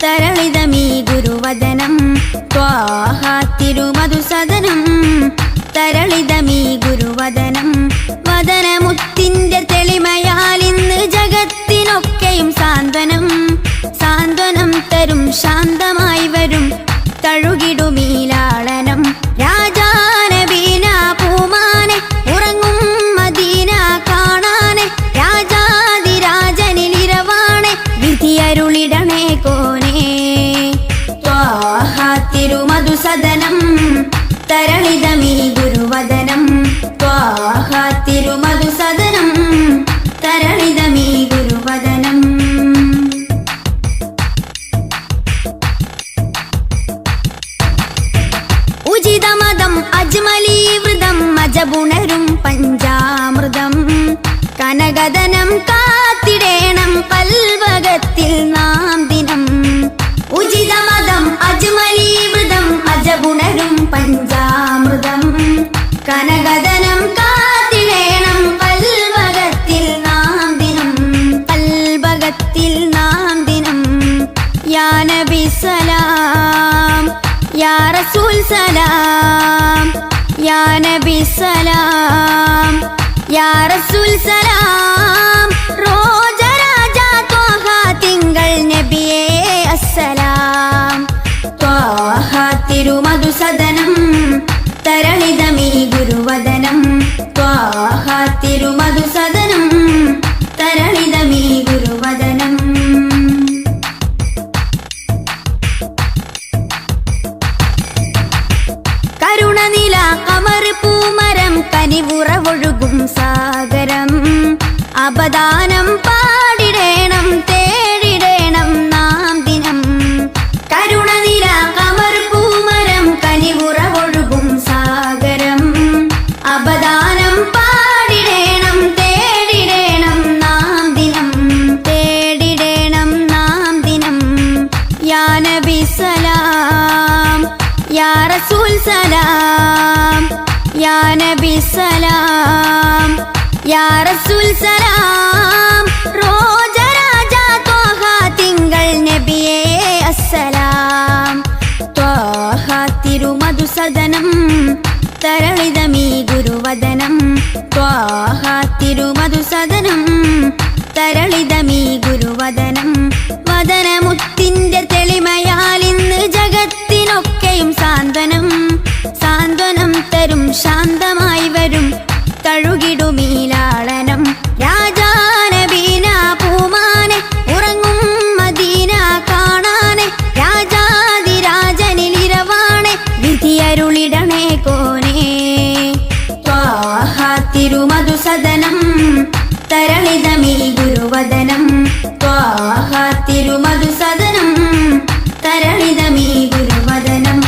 തരളിതമീ ഗുരുവദനം ത്വാഹ തിരുമധുസദനം തരളിതമീ ഗുരുവദനം വദനമുത്തിന്റെ തെളിമയാൽ ഇന്ന് ജഗത്തിനൊക്കെയും സാന്ത്വനം സാന്ത്വനം തരും ശാന്തമായി വരും തഴുകിടുമീലാളനം രാജാനബീന പൂമാനെ ഉറങ്ങും മദീന കാണാനെ രാജാതിരാജനിലിരവാണെ വിധിയരുളിടണേ കോനേ ത്വാഹ തിരുമധുസദനം തരളിതമീ ഗുരുവദനം ത്വാഹ തിരുമധുസദനം തരളിതമീ ഗുരുവദനം ഉചിതമതം അജ്മലീവൃതം അജബുണരും പഞ്ചാമൃതം കനകദനം കാത്തിടേണം കൽവകത്തിൽ നാം ദിനം ഉചിതമതം അജ്മലീവൃതം അജബുണരും പഞ്ചാമൃതം കനകദനം കാത്തിടേണം കൽവകത്തിൽ നാം ദിനം കൽവകത്തിൽ നാം ദിനം യാ നബി സലാം യാ റസൂൽ സലാം യാ നബി സലാം യാ റസൂൽ സലാം റോജരാജ ത്വാഹ തിങ്കൾ നബിയേ അസ്സലാം ത്വാഹ തിരുമധുസദനം തരളിതമീ ഗുരുവദനം ത്വാഹ തിരുമധുസദനം തരളിതമീ ഗുരുവദനം കരുണനില കമർ പൂമരം കനിവുറവൊഴുകും സാഗരം അപദാനം പാടിടേണം തേടിടേണം നാം ദിനം കരുണനില കമർ പൂമരം കനിവുറവൊഴുകും സാഗരം അപദാനം പാടിടേണം തേടിടേണം നാം ദിനം തേടിടേണം നാം ദിനം യാ നബി സലാം യാ റസൂൽ സലാം യാ നബി സലാം യാ റസൂൽ സലാം റോജരാജ ത്വാഹ തിങ്കൾ നബിയേ അസ്സലാം ത്വാഹ തിരുമധുസദനം തരളിതമീ ഗുരുവദനം ത്വാഹ തിരുമധുസദനം തരളിതമീ ഗുരുവദനം വദനമുത്തിന്റെ തെളിമയാൽ ഇന്ന് ജഗത്തിനൊക്കെയും സാന്ത്വനം സാന്ത്വനം തരും ശാന്തമായി വരും തഴുകിടുമീലാളനം രാജാനബീന പൂമാനെ ഉറങ്ങും മദീന കാണാനെ രാജാതിരാജനിലിരവാണെ വിധിയരുളിടണേ കോനേ ത്വാഹ തിരുമധുസദനം തരളിതമീ ഗുരുവദനം ത്വാഹ തിരുമധുസദനം തരളിതമീ ഗുരുവദനം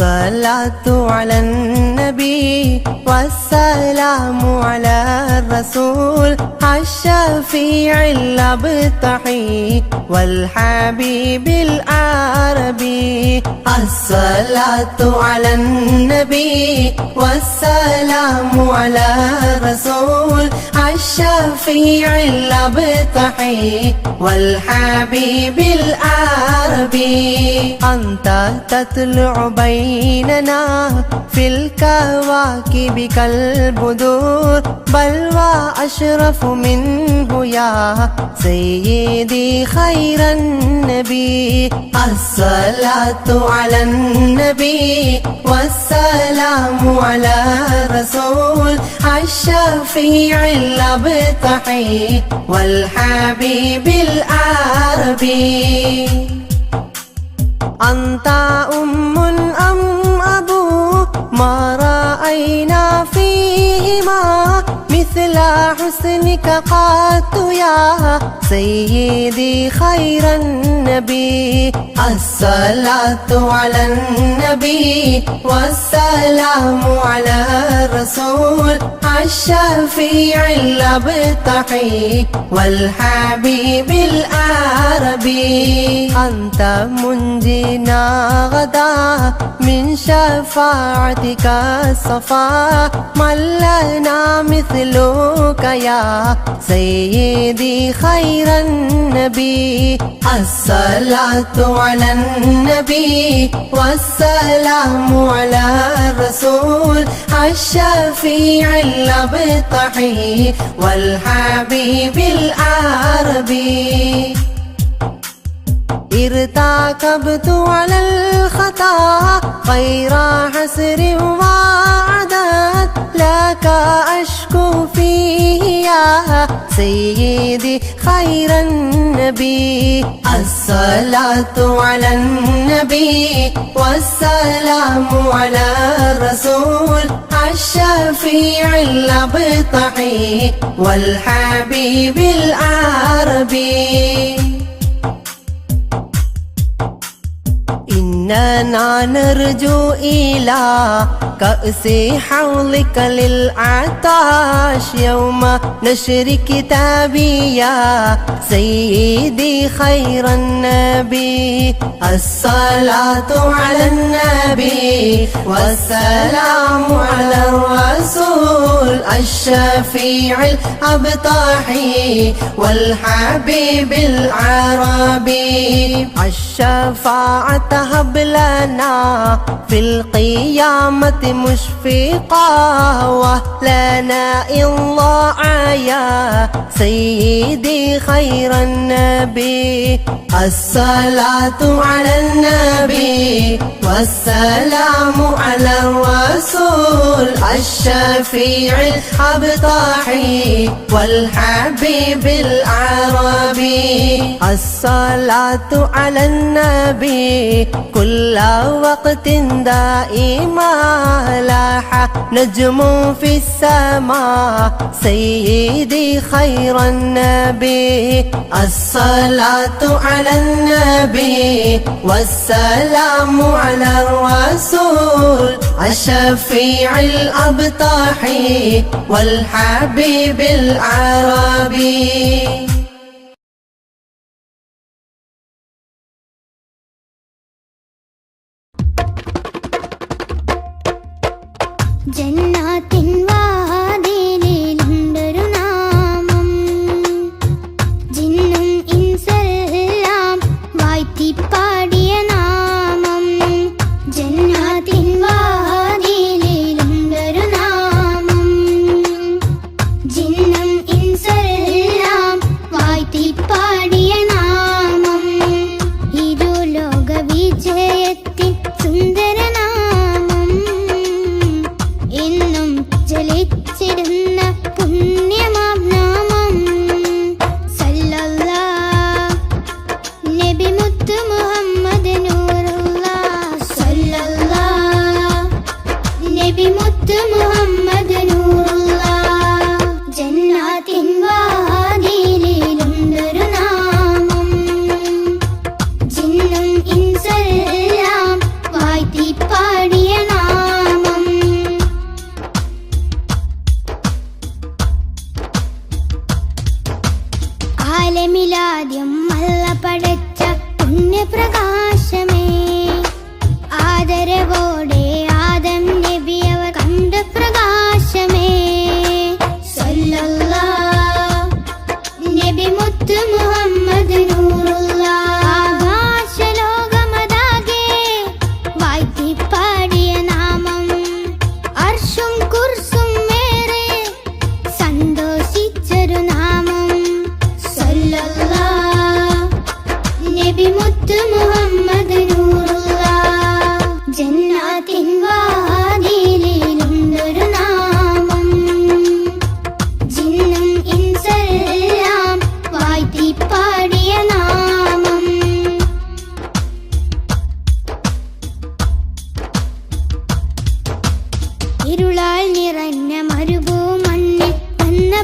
الصلاة على النبي والسلام على الرسول الشفيع الأبطحي والحبيب العربي. الصلاة على النبي والسلام على الرسول الشفيع الأبطحي والحبيب العربي. أنت تطلع بيننا في الكواكب كالبدور بل وأشرف منه يا سيدي خير النبي. الصلاة على النبي والسلام على الرسول الشفيع الأبطحي والحبيب العربي. أنت أم أم أبو مثل حسنك قط يا سيدي خير النبي الصلاة على النبي والسلام على الرسول الشفيع الأبطحي والحبيب العربي أنت منجينا غدا من شفاعتك الصفا من لنا مثلك يا سيدي خير النبي الصلاة على النبي والسلام على الرسول الشفيع الأبطحي والحبيب العربي ارتكبت على الخطا غير حسر وعدد لك أشكو فيه يا سيدي خير النبي الصلاة على النبي والسلام على الرسول الشفيع الأبطحي والحبيب العربي إننا نرجو إلى كأس حوضك للعطاش يوم نشر كتابي يا سيدي خير النبي الصلاة على النبي والسلام على الرسول الشفيع الأبطحي والحبيب العربي الشفاعة هب لنا في القيامة مشفقا ولنا الله يا سيدي خير النبي الصلاة على النبي والسلام على الرسول الشفيع الأبطحي والحبيب العربي الصلاة على النبي كل وقت دائما لاح نجم في السماء سيدي خير النبي الصلاة على النبي والسلام على الرسول الشفيع الأبطحي والحبيب العربي ജന്നാത്തിൻ വാതിലിലുണ്ടൊരു നാമം ജിന്നും ഇൻസെല്ലാം വാഴ്ത്തിപ്പാടിയ നാമം ജന്നാത്തിൻ വാതിലിലുണ്ടൊരു നാമം ജിന്നും ഇൻസെല്ലാം വാഴ്ത്തിപ്പാടിയ നാമം ഇരുലോക വിജയത്തിൻ സുന്ദര ചലിച്ചിടുന്ന പുണ്യമാം നാമം സല്ലല്ലാഹ് നബി മുത്ത് മുഹമ്മദ് നൂറുല്ലാഹ് സല്ലല്ലാഹ് നബി മുത്ത് മുഹമ്മദ് നൂറുല്ലാഹ് ജന്നാത്തിൻ വാതിലിലുണ്ടൊരു നാമം ജിന്നും ഇൻസെല്ലാം വാഴ്ത്തിപ്പാടിയ നാമം ആലമിലാദ്യം അല്ല പടച്ച പുണ്യപ്രകാശമേ ആദരവോടെ ആദം നബി അവർ കണ്ട പ്രകാശമേ സല്ലല്ലാഹ് നബി മുത്ത് മുഹമ്മദ് നൂറുല്ലാഹ് ആകാശലോകമതാകെ വാഴ്ത്തിപ്പാടിയ നാമം അർശും കുർസും മേറെ സന്തോഷിച്ചൊരു നാമം നബി മുത്ത് മുഹമ്മദ് നൂറുല്ലാഹ് ജന്നാത്തിൻ വാതിലിലുണ്ടൊരു നാമം ജിന്നും ഇൻസെല്ലാം വാഴ്ത്തിപ്പാടിയ നാമം ഇരുളാൽ നിറഞ്ഞ മരുഭൂമണ്ണിൽ വന്ന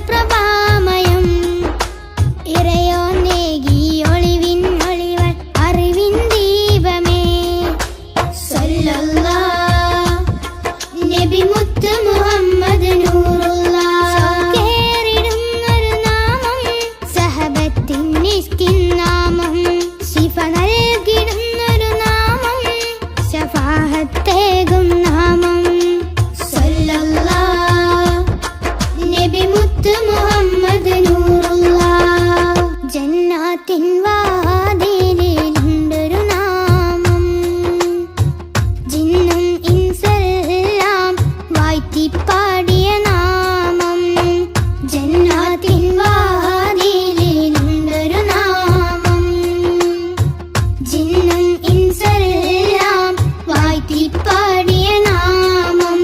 പാടിയ നാമം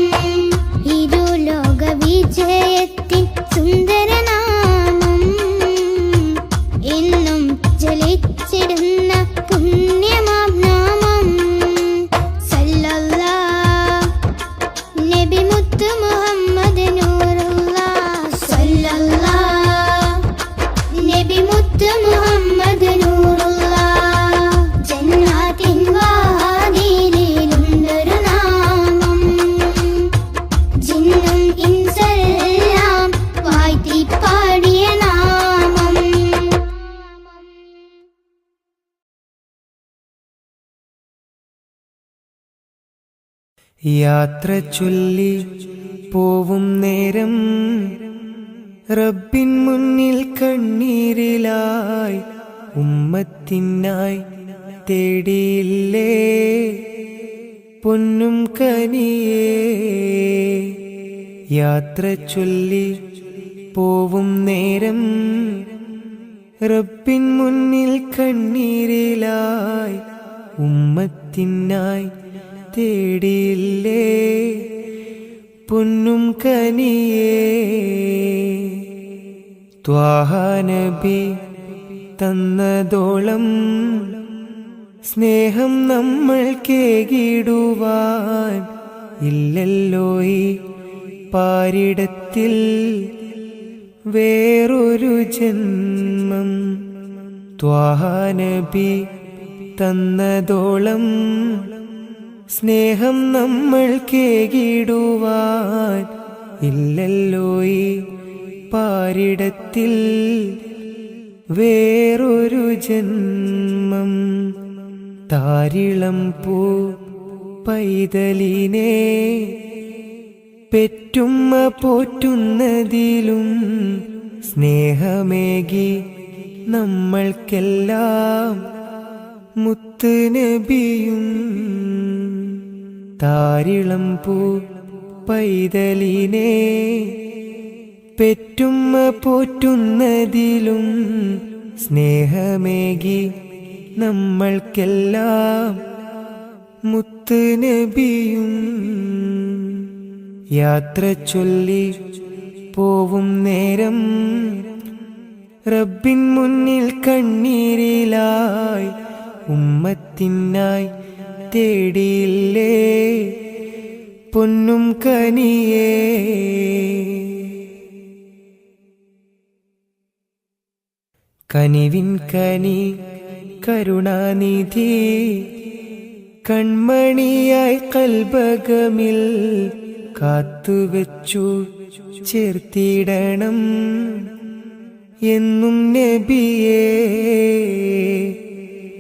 ഇരുലോക വിജയത്തിൻ സുന്ദരനാമം എന്നും ജലിച്ചിടുന്ന പുണ്യമാം നാമം സല്ലല്ലാഹ് നബി മുത്ത് മുഹമ്മദ് നൂറുല്ലാഹ് സല്ലല്ലാഹ് നബി മുത്ത് മുഹമ്മദ് നൂറുല്ലാഹ് ജന്നാത്തിൻ വാതിലിലുണ്ടൊരു നാമം ജിന്നും ഇൻസെല്ലാം വാഴ്ത്തി പാടിയ നാമം യാത്ര ചൊല്ലി പോവും നേരം റബ്ബിൻ മുന്നിൽ കണ്ണീരിലായി ഉമ്മത്തിനായി തേടിയില്ലേ പൊന്നും കനിയേ. യാത്ര ചൊല്ലി പോവും നേരം റബ്ബിൻ മുന്നിൽ കണ്ണീരിലായി ഉമ്മത്തിനായി തേടിയില്ലേ പൊന്നും കനിയേ. ത്വാഹ നബി തന്നതോളം സ്നേഹം നമ്മൾ കേകിടുവാൻ ഇല്ലല്ലോ ഈ പാരിടത്തിൽ വേറൊരു ജന്മം. ത്വാഹ നബി തന്നതോളം സ്നേഹം നമ്മൾ കേകിടുവാൻ ഇല്ലല്ലോ ഈ പാരിടത്തിൽ വേറൊരു ജന്മം. താരിളം പൂ പൈതലിനെ പെറ്റുമ്മ പോറ്റുന്നതിലും സ്നേഹമേകി നമ്മൾക്കെല്ലാം മുത്ത് നബിയും. താരിളം പൂ പൈതലിനെ പെറ്റുമ്മ പോറ്റുന്നതിലും സ്നേഹമേകി നമ്മൾക്കെല്ലാം മുത്ത് നബിയും. യാത്ര ചൊല്ലി പോവും നേരം റബ്ബിൻ മുന്നിൽ കണ്ണീരിലായി ഉമ്മത്തിനായി തേടിയില്ലേ പൊന്നും കനിയേ. കനിവിൻ കനി കരുണാനിധി കൺമണിയായി കൽബകമിൽ കാത്തുവെച്ചു ചേർത്തിടണം എന്നും നബിയേ.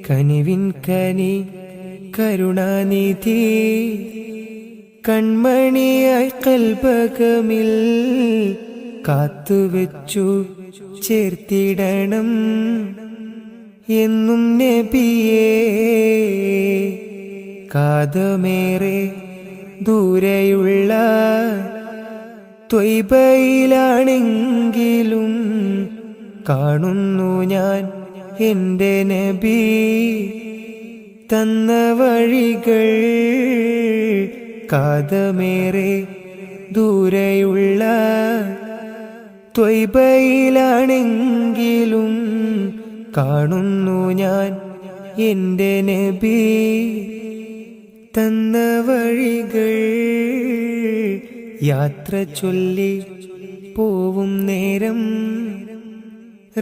കനിവിൻ കനി കരുണാനിധി കൺമണിയായി കൽബകമിൽ കാത്തുവെച്ചു ചേർത്തിടണം എന്നും നബിയേ. കാതമേറെ ദൂരെയുള്ള ത്വയ്ബയിലാണെങ്കിലും കാണുന്നു ഞാൻ എൻ്റെ നബി തന്ന വഴികൾ. കാതമേറെ ദൂരെയുള്ള ത്വയ്ബയിലാണെങ്കിലും കാണുന്നു ഞാൻ എൻ്റെ നബി തന്ന വഴികൾ. യാത്ര ചൊല്ലി പോവും നേരം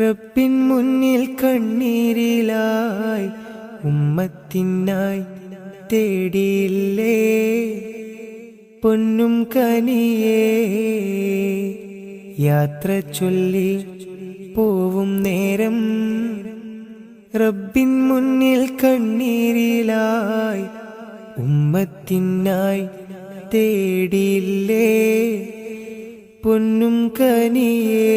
റബ്ബിൻ മുന്നിൽ കണ്ണീരിലായി ഉമ്മത്തിനായി തേടിയില്ലേ പൊന്നും കനിയേ. യാത്ര ചൊല്ലി പോവും നേരം റബ്ബിൻ മുന്നിൽ കണ്ണീരിലായി ഉമ്മത്തിനായി തേടിയില്ലേ പൊന്നും കനിയേ.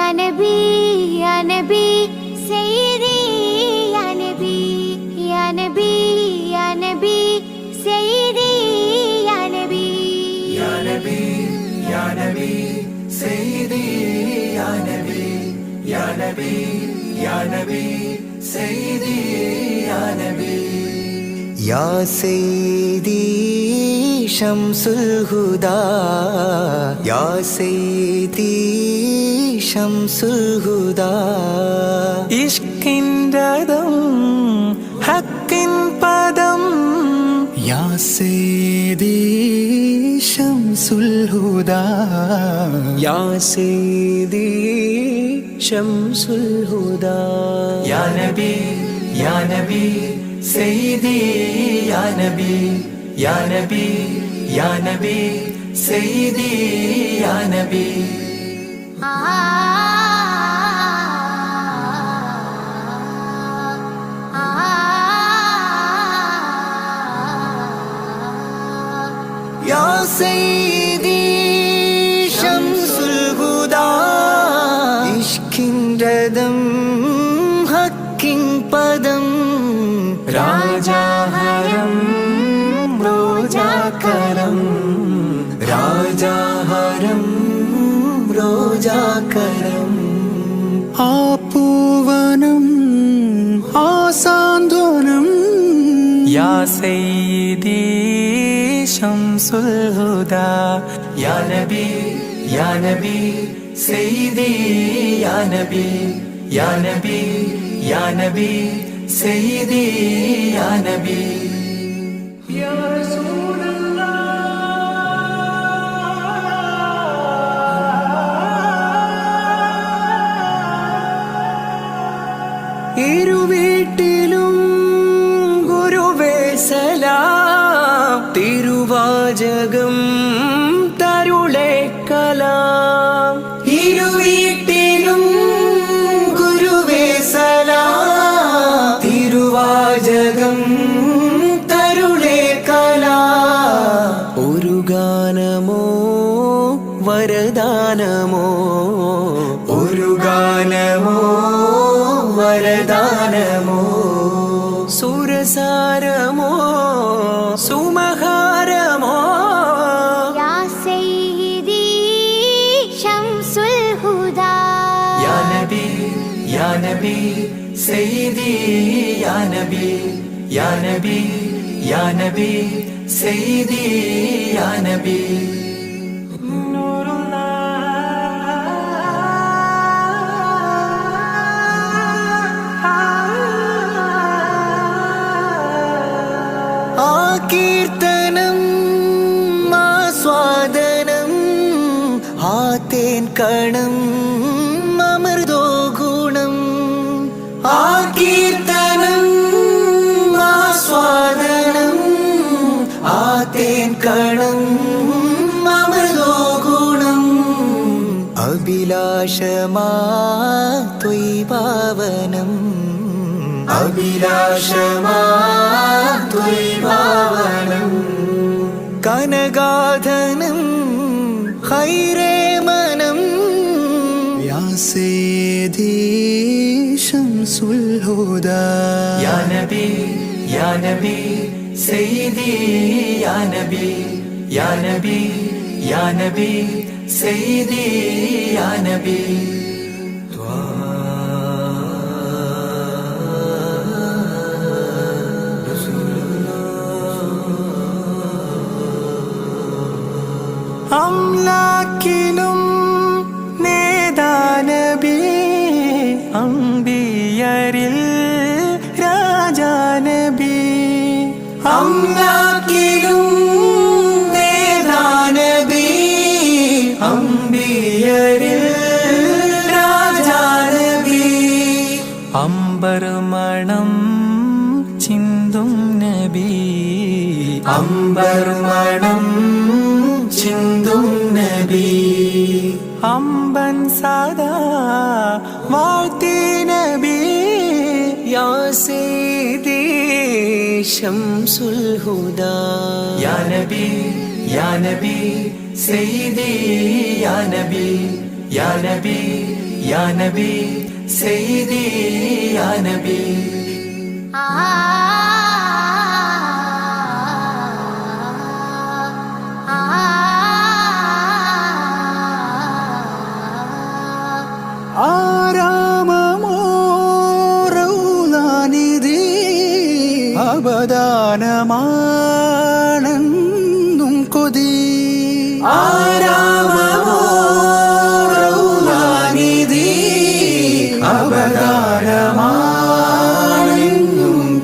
يا نبي يا نبي سيدي يا نبي يا نبي يا نبي سيدي يا نبي يا نبي يا نبي سيدي يا نبي يا نبي يا نبي سيدي يا نبي يا سيدي شمس الهدى يا سيدي شمس الهدى ഇഷ്കിൻ രഥം ഹക്കിൻ പദം യാ സയ്യിദി ശംസുൽ ഹുദാ യാ സയ്യിദി ശംസുൽ ഹുദാ യാ നബി യാ നബി സയ്യിദി യാ നബി യാ നബി യാ നബി സയ്യിദി യാ നബി يا سيدي شمس الهدى ഇഷ്കിൻ രഥം ഹക്കിൻ പദം രാജാഹരം റോജാകരം രാജാഹരം റോജാകരം ആ പൂവനം ആ സാന്ത്വനം യാ സയ്യിദി ശംസുൽ ഹുദാ യാ നബി യാ നബി സയ്യിദി യാ നബി യാ നബി യാ നബി സയ്യിദി യാ നബി യാ ഇരുവീട്ടിലും ഗുരുവേ സലാം തിരുവാചകം തരുളേ കലാം ഇരുവീട്ടിലും ഗുരുവേ സലാം തിരുവാചകം തരുളേ കലാം ഒരു ഗാനമോ വരദാനമോ ഒരു ഗാനമോ വരദാനമോ സുരസാരമോ സുമഹാരമോ يا سيدي شمس الهدى يا نبي يا نبي سيدي يا نبي يا نبي يا نبي سيدي يا نبي കീർത്തനം ആസ്വാദനം ആ തേൻ കണം അമൃതോ ഗുണം ആ കീർത്തനം ആസ്വാദനം ആ തേൻ കണം അമൃതോ ഗുണം അഭിലാഷമാ ത്വൈപാവനം അഭിലാഷമാ ത്വൈപാവനം കനകാധനം ഹൈരേ മനം യാ സയ്യിദി ശംസുൽ ഹുദാ യാ നബി യാ നബി സയ്യിദി യാ നബി യാ നബി യാ നബി സയ്യിദി യാ നബി അംലാക്കിലും നേദാനബി അംബിയരിൽ രാജാനബി അംലാക്കിലും നേദാനബി അംബിയരിൽ രാജാനബി അംബർമണം ചിന്തും നബി അംബർമണം ചിന്തും നബി അമ്പൻ സദാ വാഴ്ത്തി നബി യാ സയ്യിദി ശംസുൽ ഹുദാ യാ നബി യാ നബി സയ്യിദി യാ നബി യാ നബി യാ നബി സയ്യിദി യാ നബി ആരാമമോറൗലാനിധി അവദാനമാണെന്നും കൊതി ആരാമമോറൗലാനിധി അവദാനമാണെന്നും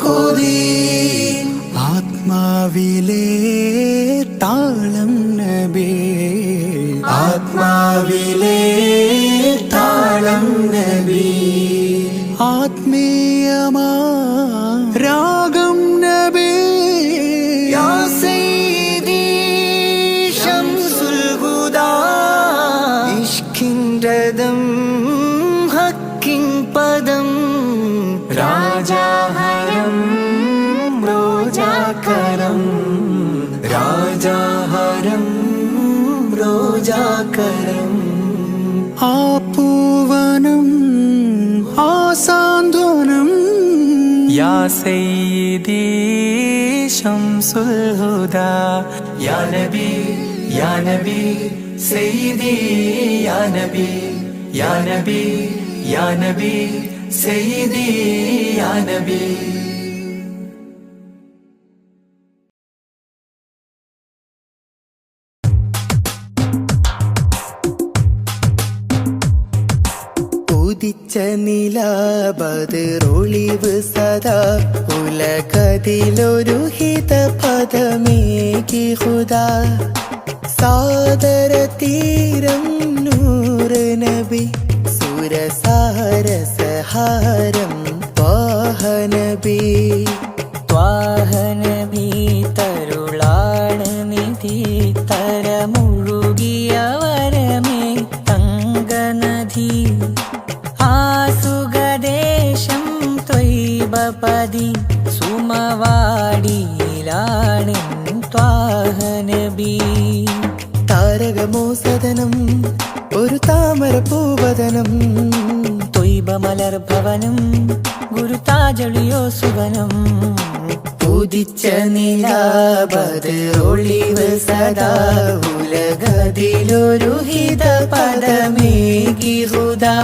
കൊതി ആത്മാവിലെ താളം നബി ആത്മാവിലെ താളം നബി ആത്മീയമാ രാഗം നബി യാ സയ്യിദി ശംസുൽ ഹുദാ ഇഷ്കിൻറദം ഹക്കിൻ പദം രാജാഹരം റോജാകരം രാജാഹരം റോജാകരം ആ പൂവനം ആ സാന്ത്വനം യാ സയ്യിദി ശംസുൽ ഹുദാ യാ നബി യാ നബി സയ്യിദി യാ നബി യാ നബി യാ നബി സയ്യിദി യാ നബി ഉദിച്ച നിലാബതിറൊളിവ് സദാ ഉലകതിലൊരു ഹിത പദമേകി ഹുദാ സാദര തീരം നൂറ് നബി സുരസാര സഹാരം ത്വാഹനബി ത്വാഹനബി തരുളാണ് നിധി തരമുഴുകിയ വരമേ തങ്കനദി ആസുഖദേശം ത്വയ്ബപതി സുമവാടിയിലാണ് ത്വാഹനബി താരകമോ സദനം ഒരു താമര പൂവദനം ത്വയ്ബമലർ ഭവനം ഗുരുതാജളിയോ സുവനം ഉദിച്ച നിലാബതിറൊളിവ് സദാ ഉലകതിലൊരു ഹിത പദമേകി ഹുദാ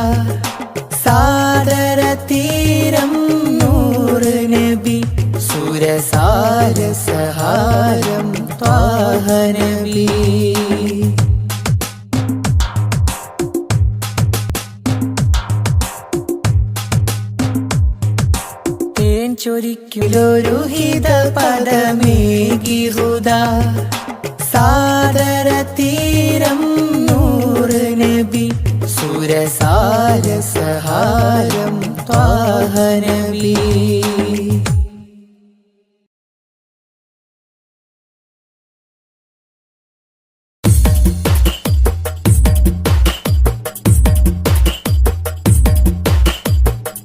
സാദര തീരം നൂറ് നബി സുരസാര സഹാരം ത്വാഹനബി തേൻ ചൊരിക്കും ഒരു ഹിത പദമേകി ഹുദാ സാദര തീരം നൂറ് നബി സുരസാര സഹാരം ത്വാഹനബി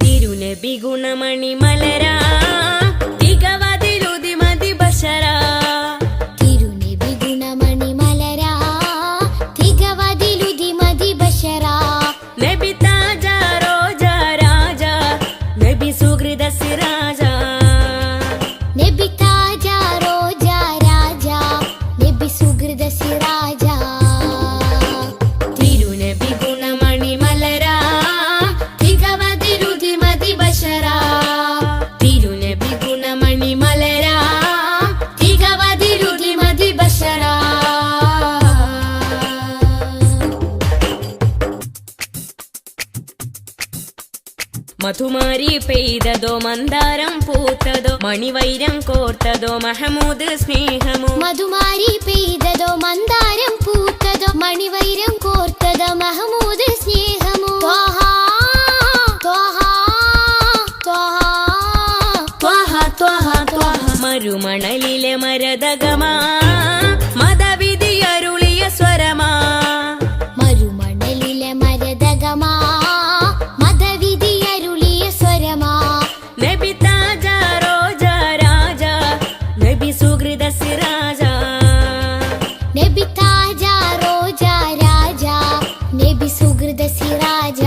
തിരുനബി ഗുണമണി മലരാ തികവതിലുതി മതി ബശരാ തിരുനബി ഗുണമണി മലരാ തികവതിലുതി മതി ബശരാ നബി താജ റോജ രാജ നബി സുഹൃദ സിരാജ നബി താജ റോജ രാജ നബി സുഹൃദ സിരാജ തിരുനബി ഗുണമണി മലരാ തികവതിലുതി മതി ബശരാ തിരുനബി ഗുണമണി മലരാ തികവതിലുതി മതി ബശരാ മധുമാരി പെയ്തതോ മന്ദാരം പൂത്തതോ മണിവൈരം കോർത്തതോ മഹമൂദ് സ്നേഹമോ മധുമാരി പെയ്തതോ മന്ദാരം പൂത്തതോ മണിവൈരം കോർത്തതോ മഹമൂദ് സ്നേഹമോ ത്വാഹാ ത്വാഹാ ത്വാഹാ ത്വാഹ ത്വാഹ ത്വാഹ മരുമണലിലെ മരതകമാ മതവിധിയരുളിയ സ്വരമാ മരുമണലിലെ മരതകമാ മതവിധിയരുളിയ സ്വരമാ നബി താജ റോജ രാജ നബി സുഹൃദ സിരാജ നബി താജ റോജ രാജ നബി സുഹൃദ സിരാജ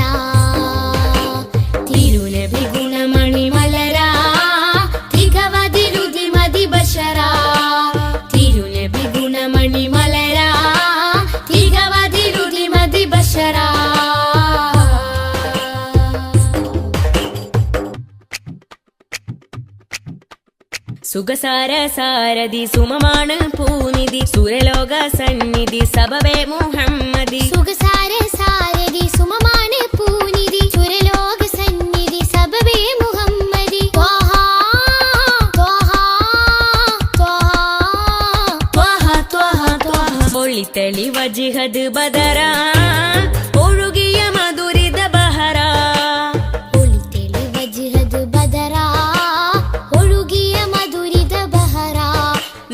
സുഖസാര സാരഥി സുമമാണ് പൂനിധി സുരലോക സന്നിധി സബബേ മുഹമ്മദി സുഖസാര സാരഥി സുമമാണ് പൂനിധി സുരലോക സന്നിധി സബബേ മുഹമ്മദി ത്വഹ ത്വഹ ത്വഹ ത്വഹ ത്വഹ ഒളിത്തളി വജിഹദ് ബദറ ഒഴുകിയ മധുരിത ബഹറ ഒളിതെളി വജ്ഹദ് ബദറ ഒഴുകിയ മധുരിത ബഹറ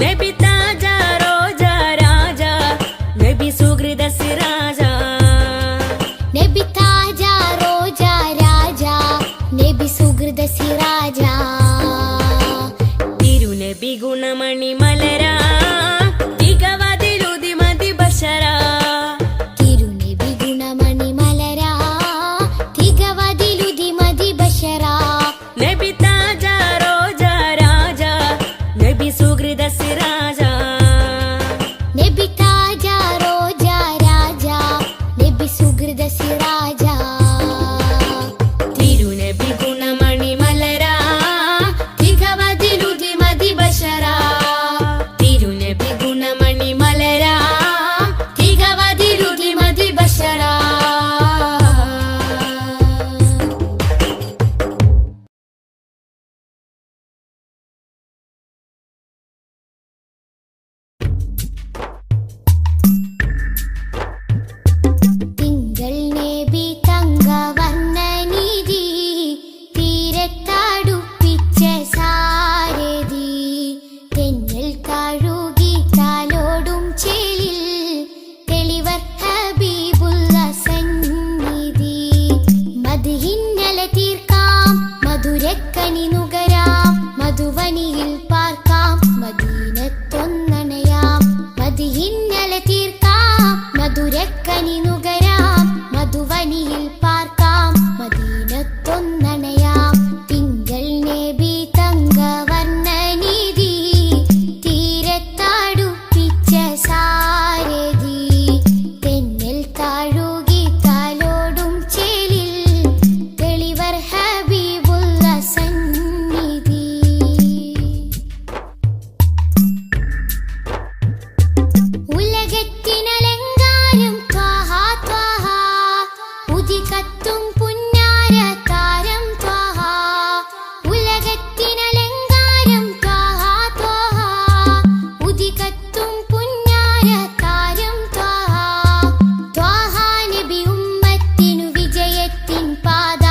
നബി താജ റോജ രാജ നബി സുഹൃദ സിരാജ നബി താജ റോജ രാജ നബി സുഹൃദ സിരാജ തിരുനബി ഗുണമണി മലര തികവതിലുതി മതി ബശര തിരുനബി ഗുണമണി മലര തികവതിലുതി മതി ബശര നബി താജ റോജ രാജ നബി സുഹൃദ സിരാജ നബി താജ റോജ രാജ നബി സുഹൃദ സിരാജ തിരുനബി ഗുണമണി മലര തികവതിലുതി മതി ബശര തിരുനബി ഗുണമണി മലര തികവതിലുതി മതി ബശര തിങ്കൾ നബി തങ്കവർണ്ണനിധി തീരത്തടുപ്പിച്ച സാരഥി തെന്നൽ കഴുകി തലോടും ചേലിൽ തെളിവർ ഹബീബുള്ള സന്നിധി മദ്ഹിന്നല തീർക്കാം മധുരക്കനി നുകരാം മധുവനിയിൽ പാർക്കാം മദീനത്തൊന്നണയാം മദ്ഹിന്നല തീർക്കാം മധുരക്കനി നുകരാം മധുവനിയിൽ പാർക്കാം മദീനത്തൊന്നണയാം തിങ്കൾ നബി തങ്കവർണ്ണനിധി തീരത്തടുപ്പിച്ച സാരഥി തെന്നൽ താഴുകി തലോടും ചേലിൽ തെളിവർ ഹബീബുള്ള സന്നിധി ഉലകത്തിനലങ്കാരം ത്വഹ ത്വഹ ഉദികത്തും പുന്നാര താരം ത്വഹ ഉലകത്തിനലങ്കാരം ത്വഹ ത്വഹ ഉദികത്തും പുന്നാര താരം ത്വഹ ത്വഹ നബി ഉമ്മത്തിനു വിജയത്തിൻ പാത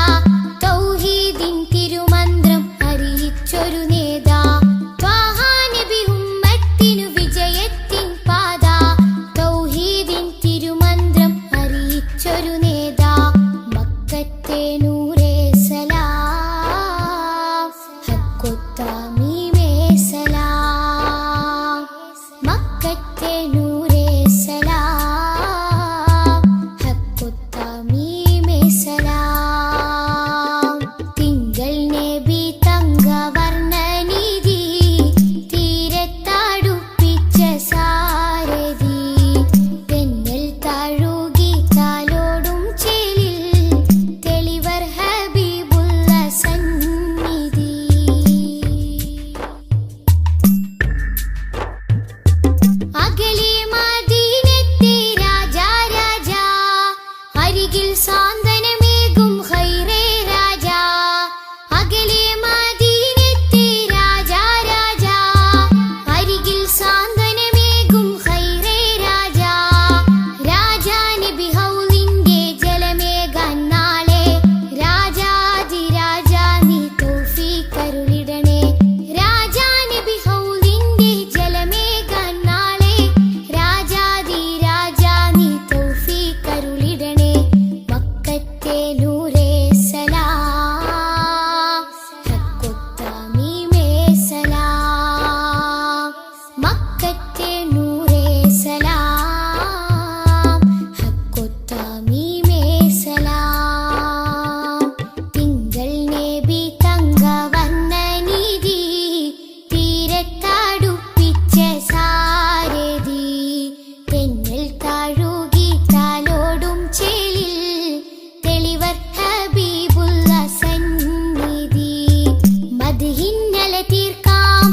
തൗഹീദിൻ തിരുമന്ത്രം അറിയിച്ചൊരു നേതാ ത്വഹ നബി ഉമ്മത്തിനു വിജയത്തിൻ പാത തൗഹീദിൻ തിരുമന്ത്രം അറിയിച്ചൊരു നേതാ മക്കത്തെ നൂറേ സലാം ഹക്കൊത്താമീമേ സലാം മക്കത്തെ നൂറേ സലാം ഹക്കൊത്താമീമേ സലാം തിങ്കൾ നബി തങ്കവർണ്ണനിധി തീരത്തടുപ്പിച്ച സാരഥി തെന്നൽ താഴുകി തലോടും ചേലിൽ തെളിവർ ഹബീബുള്ള സന്നിധി അകലെ മദീനത്തെ രാജാ രാജാ അരികിൽ സാന്ത്വനമേകും ഖൈറേ രാജാ അകലെ മദീനത്തെ രാജാ രാജാ അരികിൽ സാന്ത്വനമേകും ഖൈറേ രാജാ രാജാ നബി ഹൗലിന്റെ ജലമേകാൻ നാളെ രാജാതിരാജാ നീ തൗഫീഖരുളിടണേ രാജാ നബി ഹൗലിന്റെ ജലമേകാൻ നാളെ രാജാതിരാജാ നീ തൗഫീഖരുളിടണേ മക്കത്തെ നൂറേ സലാം ഹക്കൊത്താമീമേ സലാം മക്കത്തെ നൂറേ സലാം ഹക്കൊത്താമീമേ സലാം തിങ്കൾ നബി തങ്കവർണ്ണനിധി തീരത്തടുപ്പിച്ച സാരഥി തെന്നൽ താഴുകി തലോടും ചേലിൽ തെളിവർ ഹബീബുള്ള സന്നിധി മദ്ഹിന്നല തീർക്കാം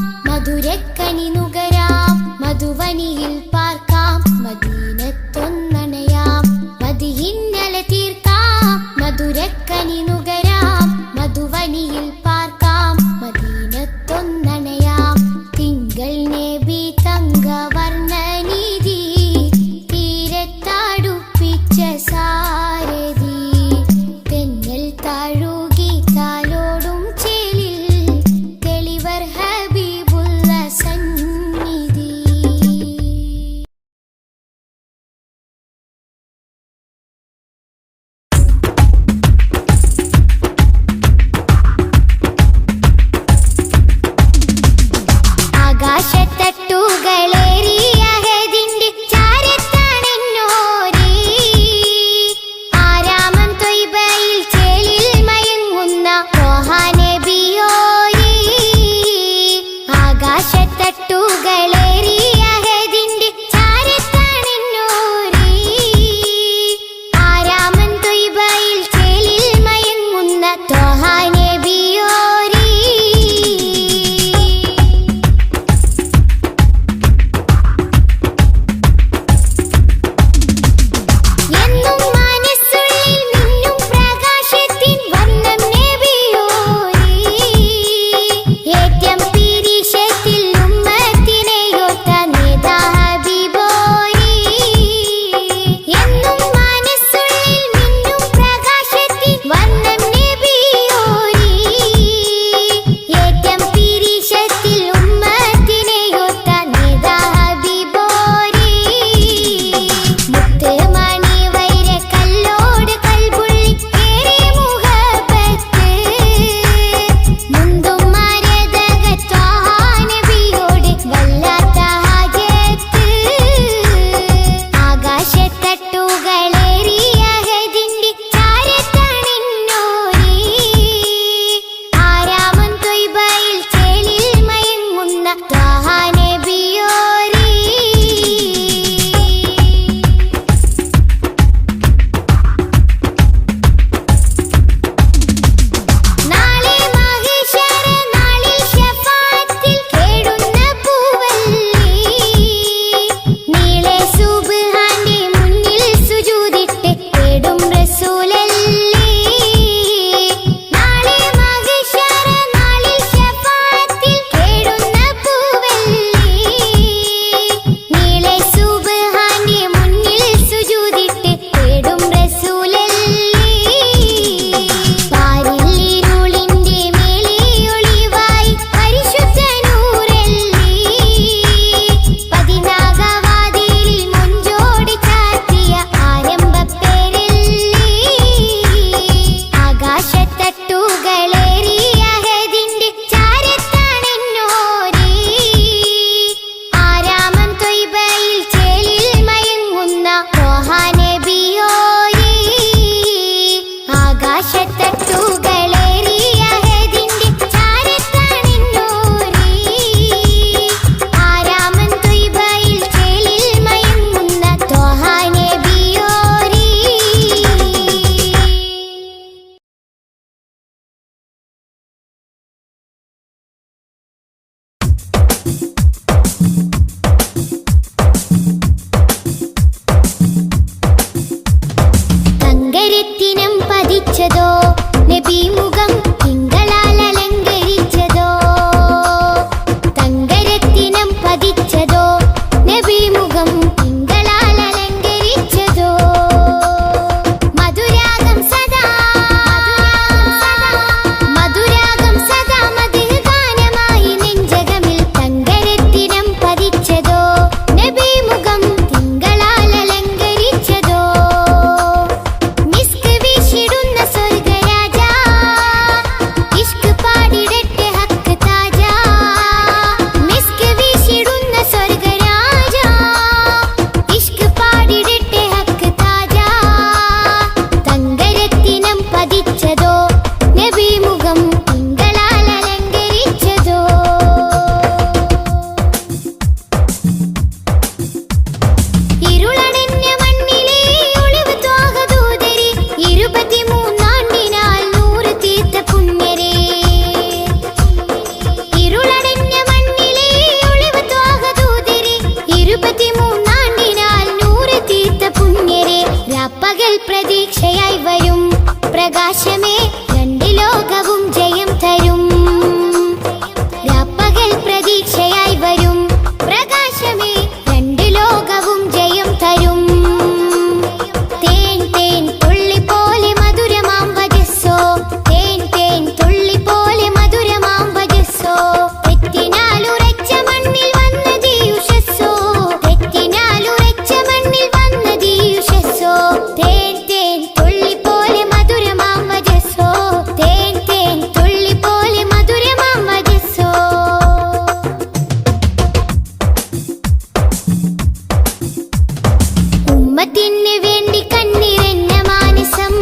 ഉമ്മത്തിന് വേണ്ടി കണ്ണിറഞ്ഞ മാനസം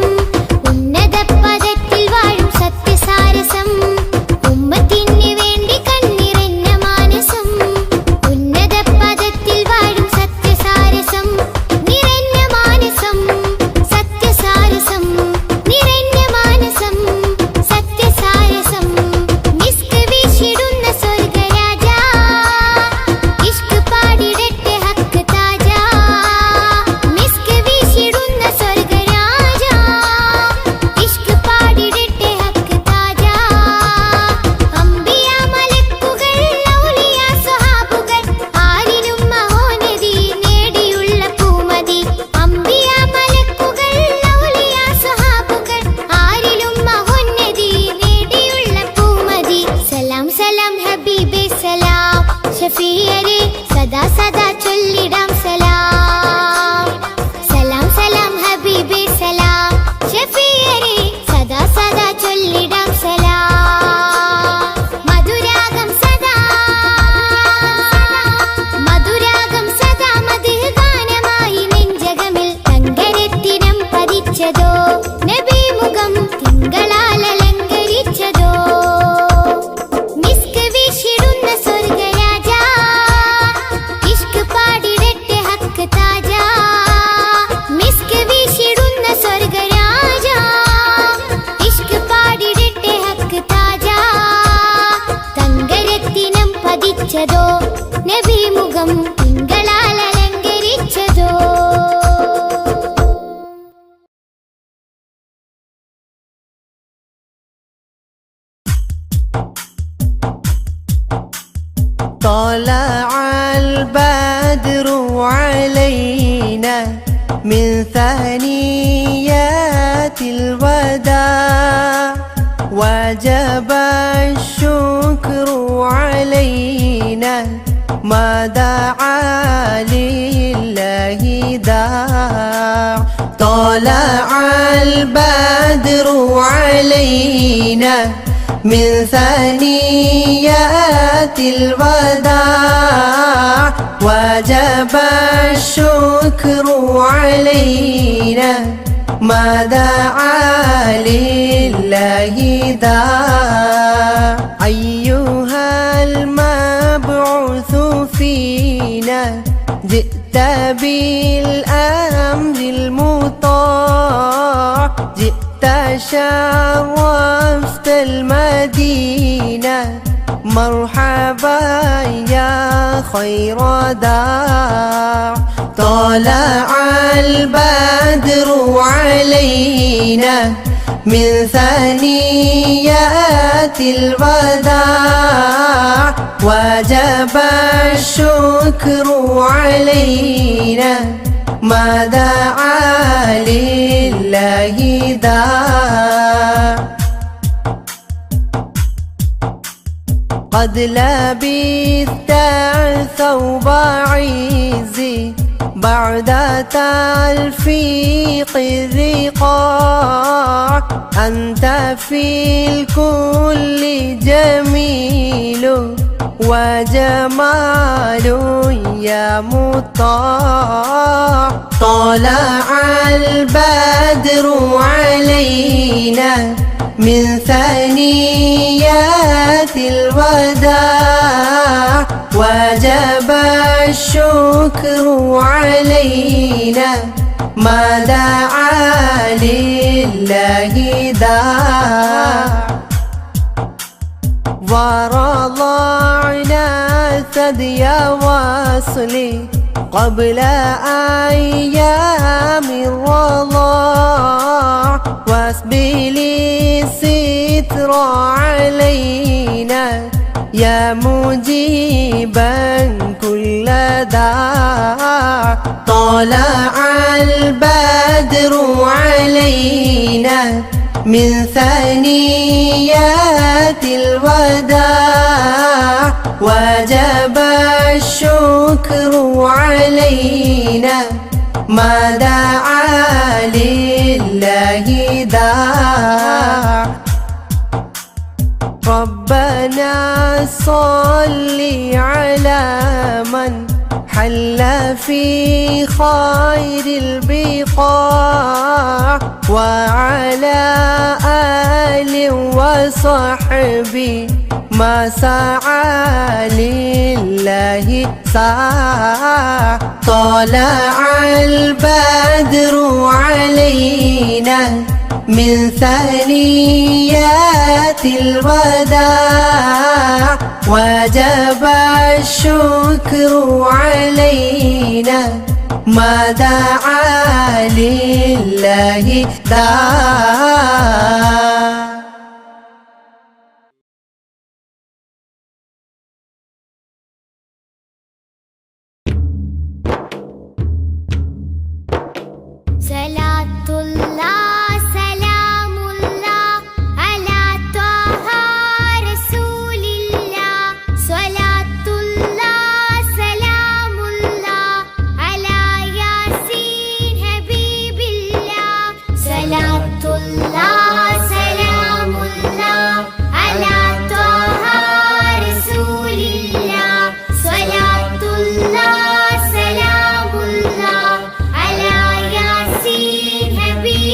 ഉന്നത പദത്തിൽ വാഴും സത്യസാരസം ഉമ്മത്തിന് വേണ്ടി കണ്ണിറഞ്ഞ മാനസം ഉന്നത പദത്തിൽ വാഴും സത്യസാരസം നിറഞ്ഞ മാനസം സത്യസാരസം നിറഞ്ഞ മാനസം സത്യസാരസം മിസ്ക് വീശിടുന്ന സ്വർഗരാജ ഇഷ്ക് പാടിടട്ടെ ഹക്ക് താജ മിസ്ക് വീശിടുന്ന സ്വർഗരാജ ഇഷ്ക് പാടിടട്ടെ ഹക്ക് താജ അംബിയ മലക്കുകൾ ഔലിയ സ്വഹാബുകൾ ആരിലും മഹോന്നതി നേടിയുള്ള പൂമതി അംബിയ മലക്കുകൾ ഔലിയ സ്വഹാബുകൾ ആരിലും മഹോന്നതി നേടിയുള്ള പൂമതി സലാം സലാം ഹബീബേ സലാം ഷഫീയരെ സദാ സദാ ചൊല്ലിടാം സലാം സലാം സലാം ഹബീബേ സലാം ഷഫീയരെ സദാ സദാ ചൊല്ലിടാം സലാം മധുരാഗം സദാ മധുഹ് ഗാനമായി നെഞ്ചകമിൽ തങ്കരത്തിനം പതിച്ചതോ നബി മുഖം തിങ്കളാൽ അലങ്കരിച്ചതോ മിസ്ക് വീശിടുന്ന സ്വർഗരാജ ഇഷ്ക് പാടിടട്ടെ ഹക്ക് താജ മിസ്ക് വീശിടുന്ന സ്വർഗരാജ ഇഷ്ക് പാടിടട്ടെ ഹക്ക് താജ തങ്കരത്തിനം പതിച്ചതോ നബി മുഖം തിങ്കളാൽ അലങ്കരിച്ചതോ طلع البدر علينا من ثنيات الوداع وجب الشكر علينا ما دعا لله داع طلع البدر علينا من ثنيات الوداع وجب الشكر علينا ما دعا لله داع أيها المبعوث فينا جئت بالأمر المطاع جئت شرفت المدينة مرحبا يا خير داع طلع البدر علينا من ثنيات الوداع وجب الشكر علينا ما دعا لله داع قد لبثت ثوب عزي بعد تلفيق الرقاع أنت في الكل جميل وجمال يا مطاع طلع البدر علينا من ثنيات الوداع وجب الشكر علينا ما دعا لله داع ورضعنا ثدي وصلي قبل أيام الرضاع واسبل الستر علينا يا مجيبا كل داع طلع البدر علينا من ثنيات الوداع وجب الشكر علينا ما دعا لله داع ربنا صل على من حل في خير البلاد وعلى آل وصحب ما سعى لله سعى طلع البدر علينا من ثنيات الوداع وجب الشكر علينا ما دعا لله داع. صلاة الله سلام الله على طه رسول الله صلاة الله سلام الله على ياسين حبيب الله صلاة الله سلام الله على طه رسول الله صلاة الله سلام الله على ياسين حبيب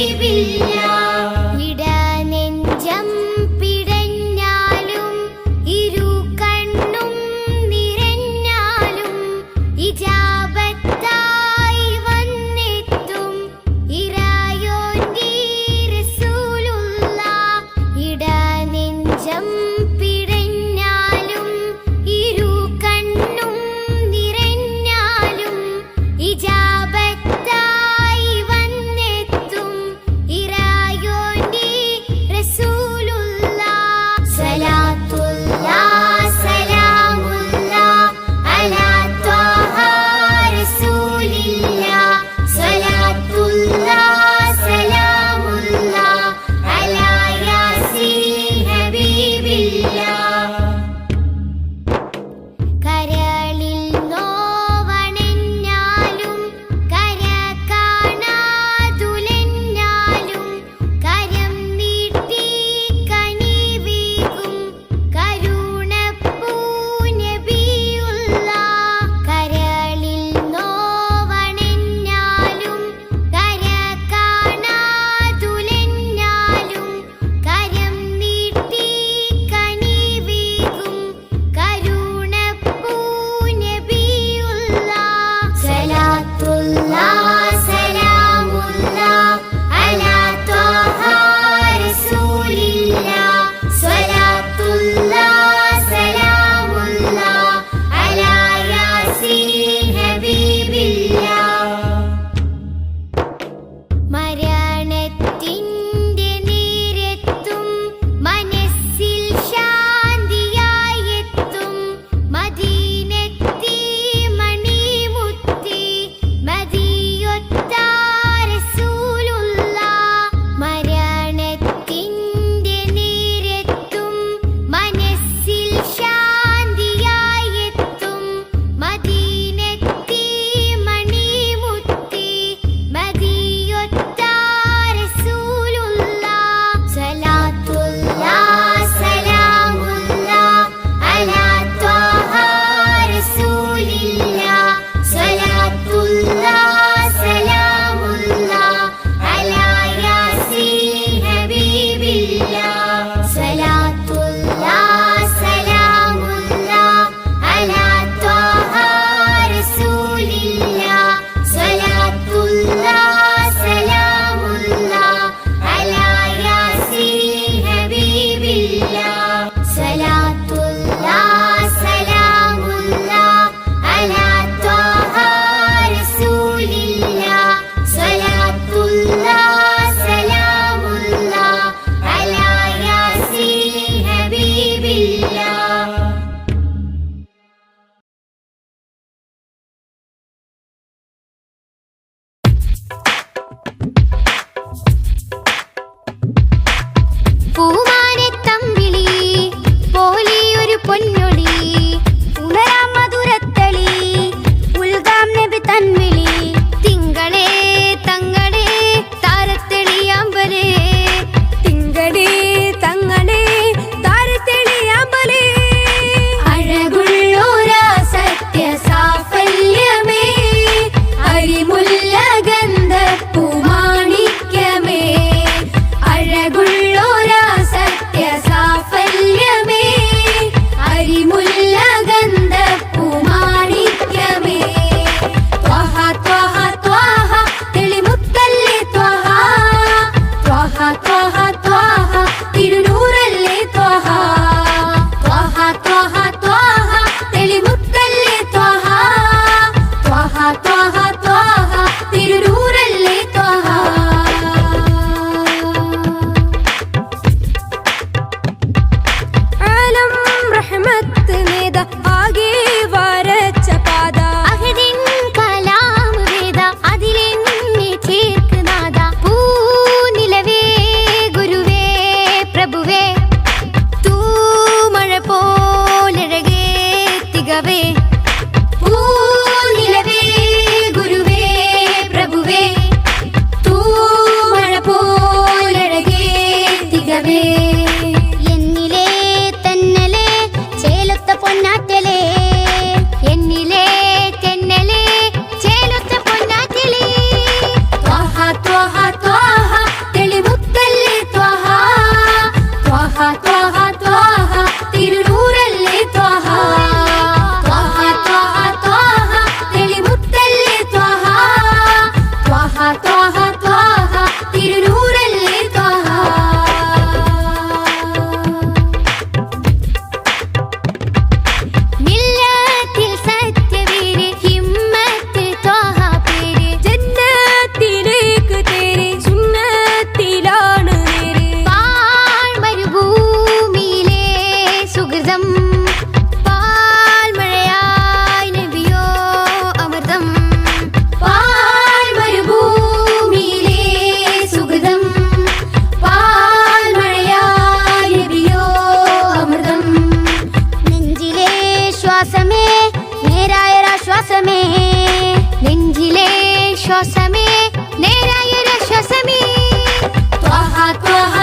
ത്വാഹ ത്വാഹ തിരുനൂറല്ലേ ത്വാഹ. മില്ലത്തിൽ സത്യവീര് ഹിമ്മത്ത് ത്വാഹ പേര് ജന്നത്തിലേക്ക് തേരെ സുന്നത്തിലാണ് നേരെ. പാഴ്മരുഭൂമിയിലെ സുഹൃതം പാൽമഴയായി നബിയോ അമൃതം. പാഴ്മരുഭൂമിയിലെ സുഹൃതം പാൽമഴയായി നബിയോ അമൃതം. നെഞ്ചിലെ ശ്വാസമേ നേരായൊരാശ്വാസമേ, നെഞ്ചിലെ ശ്വാസമേ നേരായൊരാശ്വാസമേ. ത്വാഹ ത്വാഹ